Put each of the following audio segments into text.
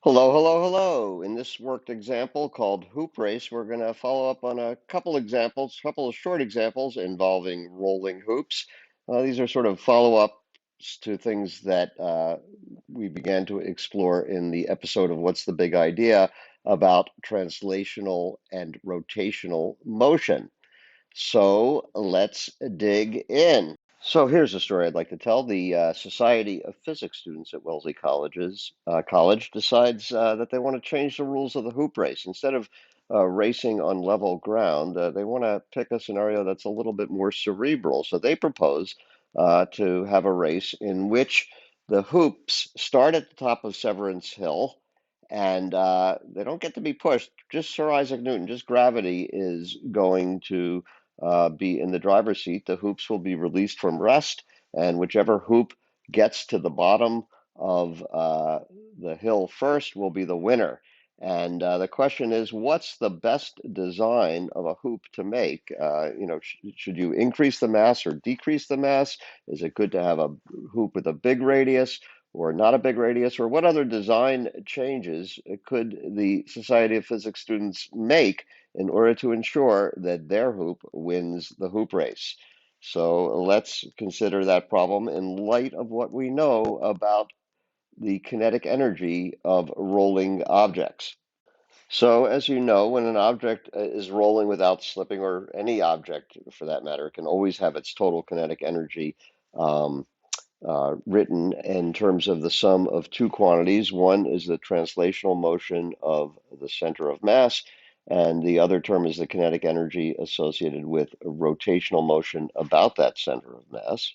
Hello, hello, hello. In this worked example called Hoop Race, we're going to follow up on a couple examples, couple of short examples involving rolling hoops. These are sort of follow-ups to things that we began to explore in the episode of What's the Big Idea about translational and rotational motion. So let's dig in. So here's a story I'd like to tell. The Society of Physics students at Wellesley College decides that they want to change the rules of the hoop race. Instead of racing on level ground, they want to pick a scenario that's a little bit more cerebral. So they propose to have a race in which the hoops start at the top of Severance Hill, and they don't get to be pushed. Just Sir Isaac Newton, just gravity is going to be in the driver's seat. The hoops will be released from rest, and whichever hoop gets to the bottom of the hill first will be the winner. And the question is, what's the best design of a hoop to make? Should you increase the mass or decrease the mass? Is it good to have a hoop with a big radius or not a big radius? Or what other design changes could the Society of Physics students make in order to ensure that their hoop wins the hoop race? So let's consider that problem in light of what we know about the kinetic energy of rolling objects. So, as you know, when an object is rolling without slipping, or any object for that matter, it can always have its total kinetic energy um, written in terms of the sum of two quantities. One is the translational motion of the center of mass, and the other term is the kinetic energy associated with rotational motion about that center of mass.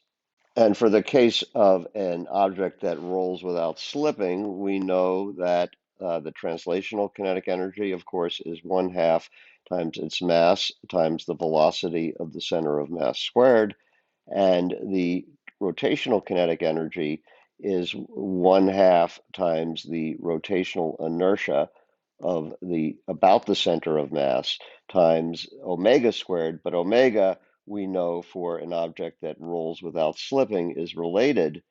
And for the case of an object that rolls without slipping, we know that the translational kinetic energy, of course, is 1/2 times its mass times the velocity of the center of mass squared. And the rotational kinetic energy is 1/2 times the rotational inertia of the about the center of mass times omega squared. But omega, we know for an object that rolls without slipping, is related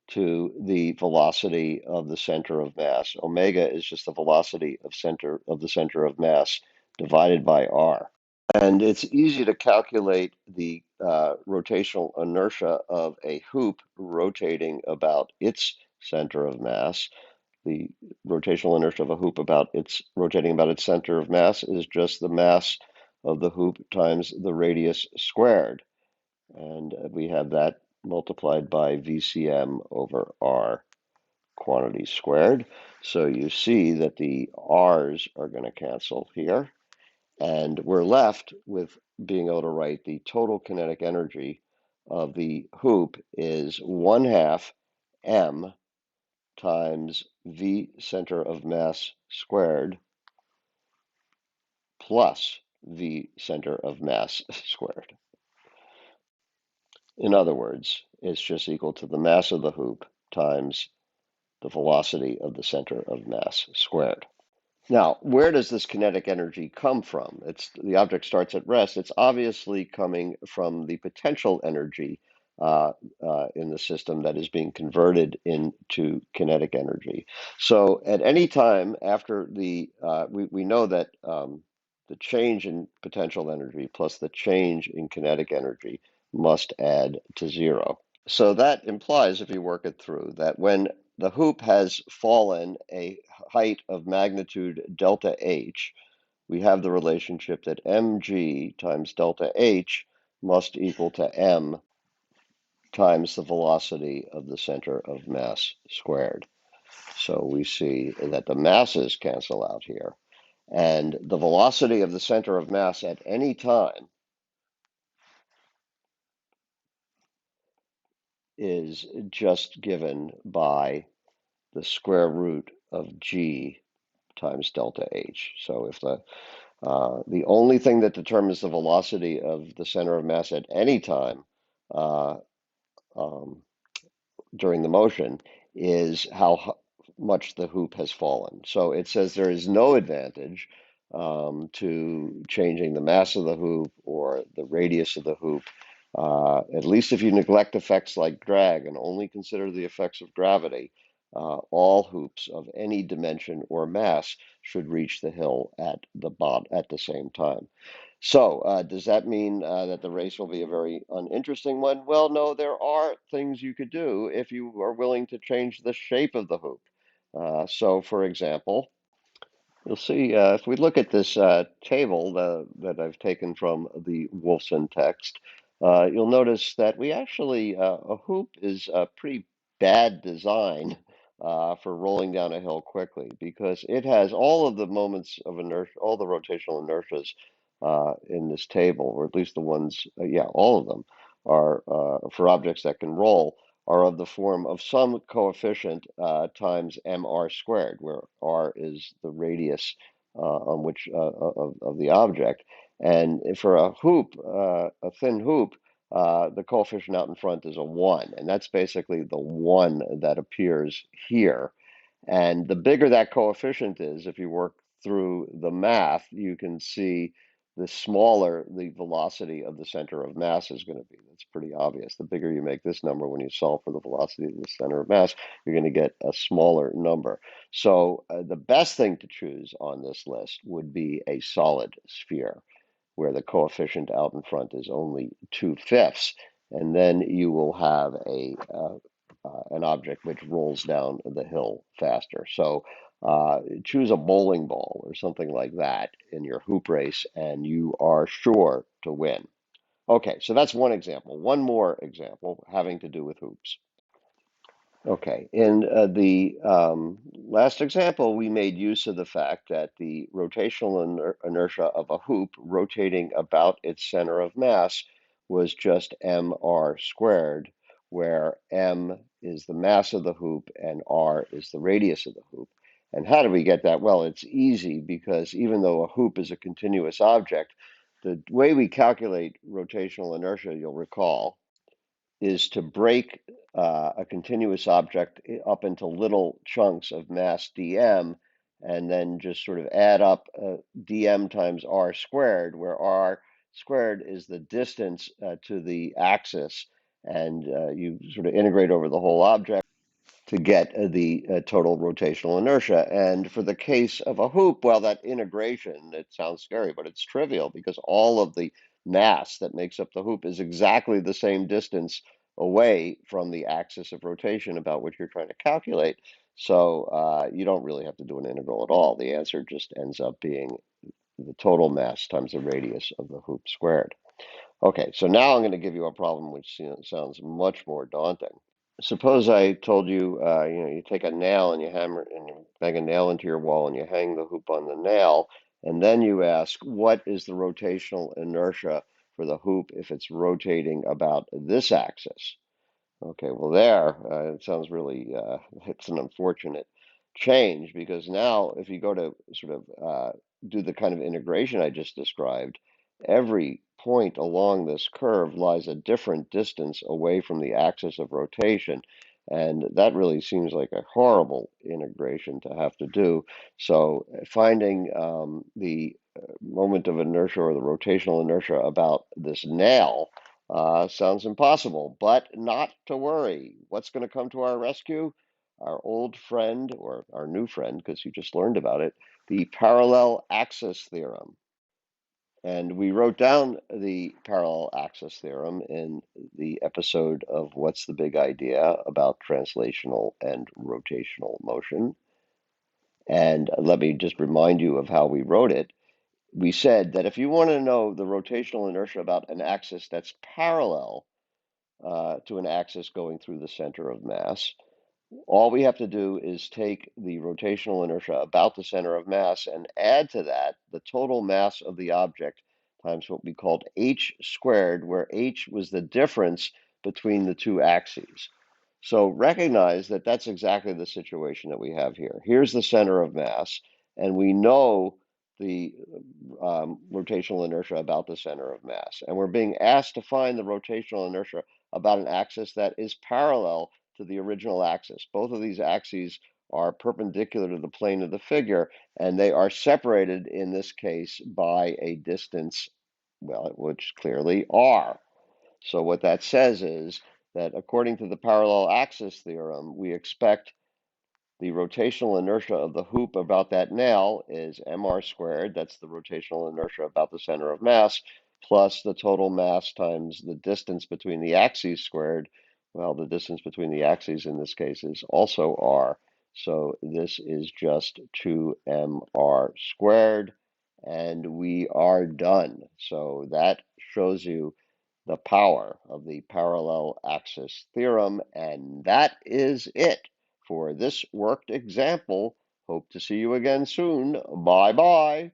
to the velocity of the center of mass. Omega is just the velocity of the center of mass divided by r. And it's easy to calculate the rotational inertia of a hoop rotating about its center of mass. The rotational inertia of a hoop about its rotating about its center of mass is just the mass of the hoop times the radius squared. And we have that multiplied by VCM over R quantity squared. So you see that the R's are going to cancel here. And we're left with being able to write the total kinetic energy of the hoop is 1/2 m times v center of mass squared plus v center of mass squared. In other words, it's just equal to the mass of the hoop times the velocity of the center of mass squared. Now, where does this kinetic energy come from? The object starts at rest. It's obviously coming from the potential energy in the system that is being converted into kinetic energy. So, at any time after we know that the change in potential energy plus the change in kinetic energy must add to zero. So that implies, if you work it through, that when the hoop has fallen a height of magnitude delta H, we have the relationship that mg times delta H must equal to m times the velocity of the center of mass squared. So we see that the masses cancel out here, and the velocity of the center of mass at any time is just given by the square root of g times delta H. So if the only thing that determines the velocity of the center of mass at any time uh, um, during the motion is how much the hoop has fallen. So it says there is no advantage to changing the mass of the hoop or the radius of the hoop, at least if you neglect effects like drag and only consider the effects of gravity. all hoops of any dimension or mass should reach the hill at the same time. So, does that mean that the race will be a very uninteresting one? Well, no, there are things you could do if you are willing to change the shape of the hoop. So, for example, you'll see if we look at this table that I've taken from the Wolfson text, you'll notice that we actually, a hoop is a pretty bad design for rolling down a hill quickly because it has all of the moments of inertia, all the rotational inertias in this table, or at least the ones, yeah, all of them are for objects that can roll are of the form of some coefficient times mr squared, where r is the radius on which of the object. And for a hoop, a thin hoop, the coefficient out in front is a 1, and that's basically the 1 that appears here. And the bigger that coefficient is, if you work through the math, you can see the smaller the velocity of the center of mass is going to be. That's pretty obvious. The bigger you make this number when you solve for the velocity of the center of mass, you're going to get a smaller number. So the best thing to choose on this list would be a solid sphere, where the coefficient out in front is only 2/5, and then you will have an object which rolls down the hill faster. So choose a bowling ball or something like that in your hoop race, and you are sure to win. Okay, so that's one example. One more example having to do with hoops. Okay, in the last example, we made use of the fact that the rotational inertia of a hoop rotating about its center of mass was just mr squared, where m is the mass of the hoop and r is the radius of the hoop. And how do we get that? Well, it's easy because even though a hoop is a continuous object, the way we calculate rotational inertia, you'll recall, is to break a continuous object up into little chunks of mass dm, and then just sort of add up dm times r squared, where r squared is the distance to the axis, and you sort of integrate over the whole object to get the total rotational inertia. And for the case of a hoop, well, that integration, it sounds scary, but it's trivial because all of the mass that makes up the hoop is exactly the same distance away from the axis of rotation about which you're trying to calculate. So you don't really have to do an integral at all. The answer just ends up being the total mass times the radius of the hoop squared. Okay, so now I'm going to give you a problem which sounds much more daunting. Suppose I told you, you take a nail and you hammer and you bang a nail into your wall and you hang the hoop on the nail, and then you ask, what is the rotational inertia for the hoop if it's rotating about this axis? Okay, well, there, it sounds really, it's an unfortunate change because now if you go to sort of do the kind of integration I just described, every point along this curve lies a different distance away from the axis of rotation. And that really seems like a horrible integration to have to do. So finding the moment of inertia or the rotational inertia about this nail sounds impossible, but not to worry. What's going to come to our rescue? Our old friend, or our new friend, because you just learned about it, the parallel axis theorem. And we wrote down the parallel axis theorem in the episode of What's the Big Idea about translational and rotational motion. And let me just remind you of how we wrote it. We said that if you want to know the rotational inertia about an axis that's parallel to an axis going through the center of mass, all we have to do is take the rotational inertia about the center of mass and add to that the total mass of the object times what we called h squared, where h was the difference between the two axes. So recognize that that's exactly the situation that we have here. Here's the center of mass, and we know the rotational inertia about the center of mass. And we're being asked to find the rotational inertia about an axis that is parallel to the original axis. Both of these axes are perpendicular to the plane of the figure, and they are separated in this case by a distance, well, which clearly r. So what that says is that according to the parallel axis theorem, we expect The rotational inertia of the hoop about that nail is mr squared. That's the rotational inertia about the center of mass, plus the total mass times the distance between the axes squared. Well, the distance between the axes in this case is also r. So this is just 2mr squared, and we are done. So that shows you the power of the parallel axis theorem, and that is it for this worked example. Hope to see you again soon. Bye bye.